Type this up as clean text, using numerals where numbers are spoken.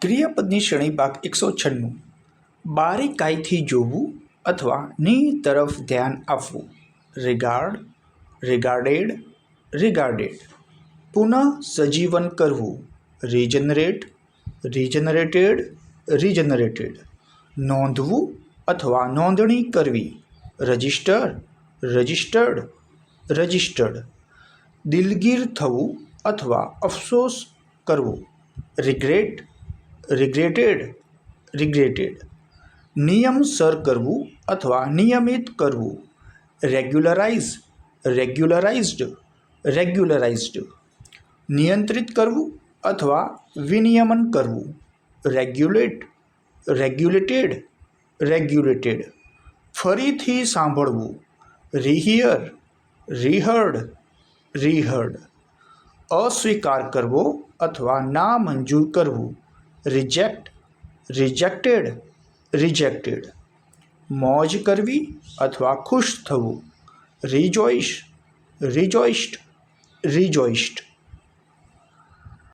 ક્રિયાપદની શ્રેણી ભાગ 196. બારીકાઈથી જોવું અથવા ની તરફ ધ્યાન આપવું. રિગાર્ડ, રિગાર્ડેડ, રિગાર્ડેડ. પુનઃ સજીવન કરવું. રિજનરેટ, રિજનરેટેડ, રિજનરેટેડ. નોંધવું અથવા નોંધણી કરવી. Register, registered, registered. દિલગીર થવું અથવા અફસોસ કરવો. રિગ્રેટ, રિગ્રેટેડ, રિગ્રેટેડ. નિયમસર કરવું અથવા નિયમિત કરવું. રેગ્યુલરાઇઝ, રેગ્યુલરાઇઝ્ડ, રેગ્યુલરાઇઝ્ડ. નિયંત્રિત કરવું અથવા વિનિયમન કરવું. Regulate, regulated, regulated. ફરીથી સાંભળવું. રિહિયર, રિહર્ડ, રિહર્ડ. અસ્વીકાર કરવો અથવા ના મંજૂર કરવું. Reject, rejected, rejected. મોજ કરવી અથવા ખુશ થવું. રિજોઇશ, રિજોઇસ્ડ, રિજોઇસ્ડ.